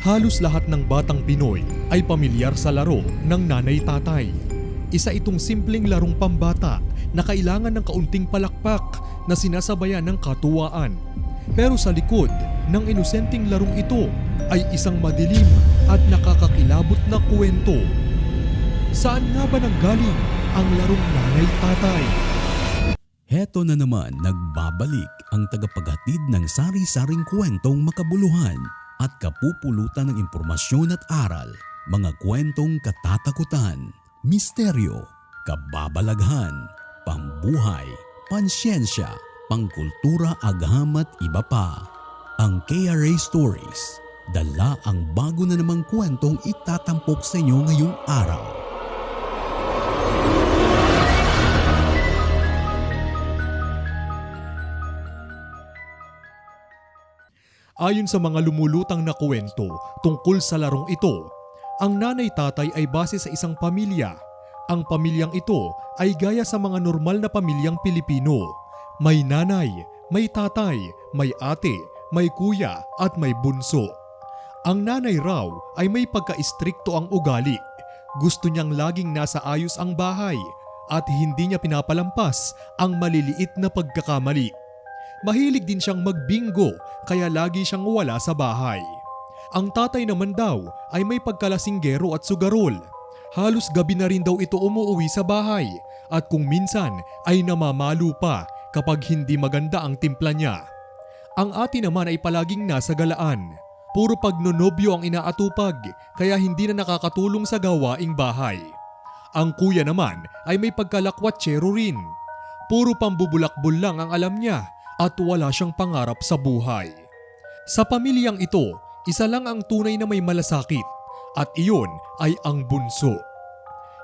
Halos lahat ng batang Pinoy ay pamilyar sa laro ng nanay-tatay. Isa itong simpleng larong pambata na kailangan ng kaunting palakpak na sinasabayan ng katuwaan. Pero sa likod ng inosenteng larong ito ay isang madilim at nakakakilabot na kwento. Saan nga ba nanggaling ang larong nanay-tatay? Heto na naman nagbabalik ang tagapaghatid ng sari-saring kwentong makabuluhan at kapupulutan ng impormasyon at aral, mga kwentong katatakutan, misteryo, kababalaghan, pambuhay, pansyensya, pangkultura, agham at iba pa. Ang KRA Stories, dala ang bago na namang kwentong itatampok sa inyo ngayong araw. Ayon sa mga lumulutang na kwento tungkol sa larong ito, ang nanay-tatay ay base sa isang pamilya. Ang pamilyang ito ay gaya sa mga normal na pamilyang Pilipino. May nanay, may tatay, may ate, may kuya at may bunso. Ang nanay raw ay may pagka-istrikto ang ugali. Gusto niyang laging nasa ayos ang bahay at hindi niya pinapalampas ang maliliit na pagkakamali. Mahilig din siyang magbingo kaya lagi siyang wala sa bahay. Ang tatay naman daw ay may pagkalasinggero at sugarol. Halos gabi na rin daw ito umuuwi sa bahay at kung minsan ay namamalu pa kapag hindi maganda ang timpla niya. Ang ate naman ay palaging nasa galaan. Puro pagnonobyo ang inaatupag kaya hindi na nakakatulong sa gawaing bahay. Ang kuya naman ay may pagkalakwatsero rin. Puro pambubulakbol lang ang alam niya at wala siyang pangarap sa buhay. Sa pamilyang ito, isa lang ang tunay na may malasakit at iyon ay ang bunso.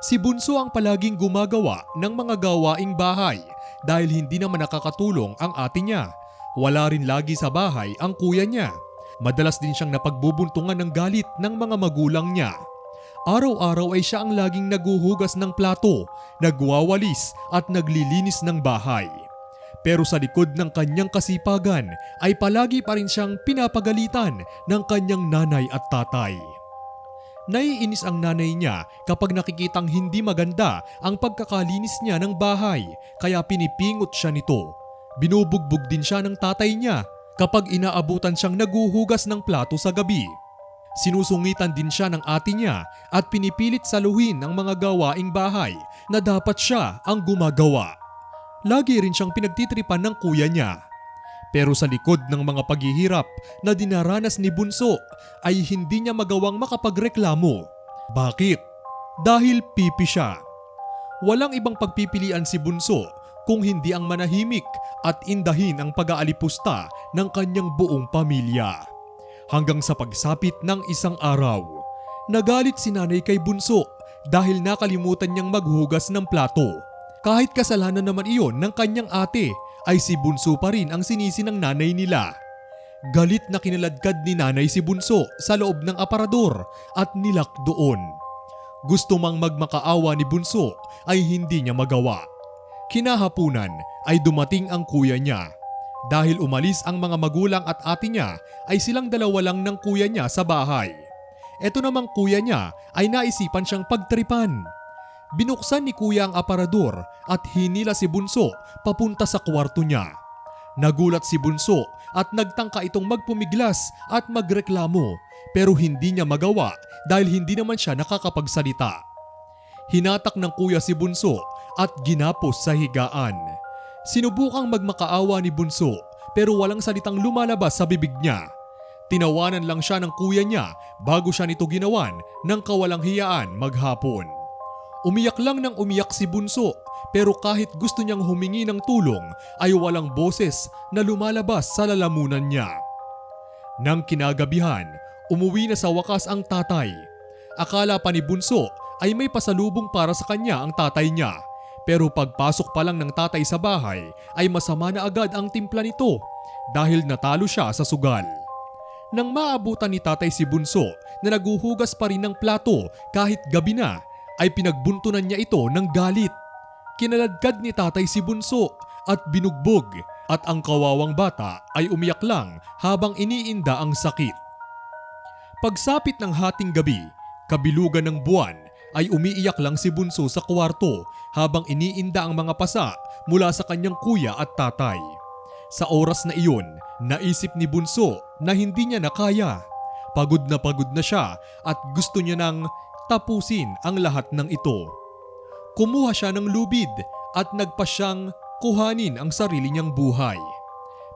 Si bunso ang palaging gumagawa ng mga gawaing bahay dahil hindi naman nakakatulong ang ate niya. Wala rin lagi sa bahay ang kuya niya. Madalas din siyang napagbubuntungan ng galit ng mga magulang niya. Araw-araw ay siya ang laging naguhugas ng plato, nagwawalis at naglilinis ng bahay. Pero sa likod ng kanyang kasipagan ay palagi pa rin siyang pinapagalitan ng kanyang nanay at tatay. Naiinis ang nanay niya kapag nakikitang hindi maganda ang pagkakalinis niya ng bahay kaya pinipingot siya nito. Binubugbog din siya ng tatay niya kapag inaabutan siyang naguhugas ng plato sa gabi. Sinusungitan din siya ng ate niya at pinipilit saluhin ang mga gawaing bahay na dapat siya ang gumagawa. Lagi rin siyang pinagtitripan ng kuya niya. Pero sa likod ng mga paghihirap na dinaranas ni Bunso ay hindi niya magawang makapagreklamo. Bakit? Dahil pipi siya. Walang ibang pagpipilian si Bunso kung hindi ang manahimik at indahin ang pag-aalipusta ng kanyang buong pamilya. Hanggang sa pagsapit ng isang araw, nagalit si nanay kay Bunso dahil nakalimutan niyang maghugas ng plato. Kahit kasalanan naman iyon ng kanyang ate, ay si Bunso pa rin ang sinisi ng nanay nila. Galit na kinaladkad ni nanay si Bunso sa loob ng aparador at nilak doon. Gusto mang magmakaawa ni Bunso ay hindi niya magawa. Kinahapunan ay dumating ang kuya niya. Dahil umalis ang mga magulang at ate niya ay silang dalawa lang ng kuya niya sa bahay. Eto namang kuya niya ay naisipan siyang pagtripan. Binuksan ni kuya ang aparador at hinila si Bunso papunta sa kwarto niya. Nagulat si Bunso at nagtangka itong magpumiglas at magreklamo pero hindi niya magawa dahil hindi naman siya nakakapagsalita. Hinatak ng kuya si Bunso at ginapos sa higaan. Sinubukang magmakaawa ni Bunso pero walang salitang lumalabas sa bibig niya. Tinawanan lang siya ng kuya niya bago siya nito ginawan ng kawalang hiyaan maghapon. Umiyak lang ng umiyak si Bunso pero kahit gusto niyang humingi ng tulong ay walang boses na lumalabas sa lalamunan niya. Nang kinagabihan, umuwi na sa wakas ang tatay. Akala pa ni Bunso ay may pasalubong para sa kanya ang tatay niya. Pero pagpasok pa lang ng tatay sa bahay ay masama na agad ang timpla nito dahil natalo siya sa sugal. Nang maabutan ni tatay si Bunso na naguhugas pa rin ng plato kahit gabi na, ay pinagbuntunan niya ito ng galit. Kinaladkad ni tatay si Bunso at binugbog At ang kawawang bata ay umiyak lang habang iniinda ang sakit. Pagsapit ng hating gabi, kabilugan ng buwan, ay umiiyak lang si Bunso sa kwarto habang iniinda ang mga pasa mula sa kanyang kuya at tatay. Sa oras na iyon, naisip ni Bunso na hindi niya na kaya. Pagod na siya at gusto niya nang tapusin ang lahat ng ito. Kumuha siya ng lubid at nagpa siyang kuhanin ang sarili niyang buhay.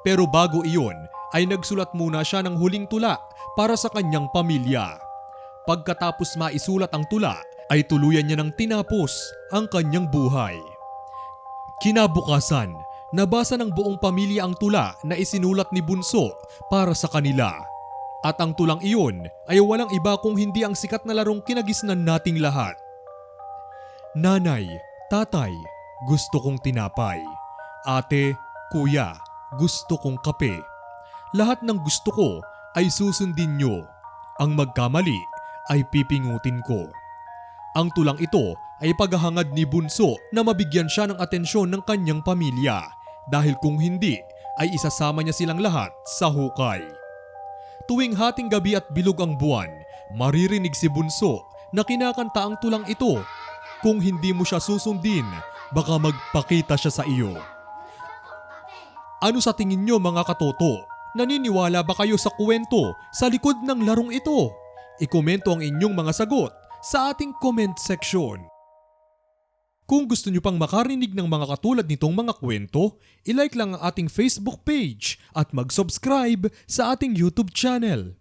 Pero bago iyon ay nagsulat muna siya ng huling tula para sa kanyang pamilya. Pagkatapos maisulat ang tula ay tuluyan niya nang tinapos ang kanyang buhay. Kinabukasan, nabasa ng buong pamilya ang tula na isinulat ni Bunso para sa kanila. At ang tulang iyon ay walang iba kung hindi ang sikat na larong kinagisnan nating lahat. Nanay, tatay, gusto kong tinapay. Ate, kuya, gusto kong kape. Lahat ng gusto ko ay susundin nyo. Ang magkamali ay pipingutin ko. Ang tulang ito ay paghahangad ni Bunso na mabigyan siya ng atensyon ng kanyang pamilya dahil kung hindi ay isasama niya silang lahat sa hukay. Tuwing hating gabi at bilog ang buwan, maririnig si Bunso na kinakanta ang tulang ito. Kung hindi mo siya susundin, baka magpakita siya sa iyo. Ano sa tingin nyo mga katoto? Naniniwala ba kayo sa kwento sa likod ng larong ito? Ikomento ang inyong mga sagot sa ating comment section. Kung gusto nyo pang makarinig ng mga katulad nitong mga kwento, ilike lang ang ating Facebook page at mag-subscribe sa ating YouTube channel.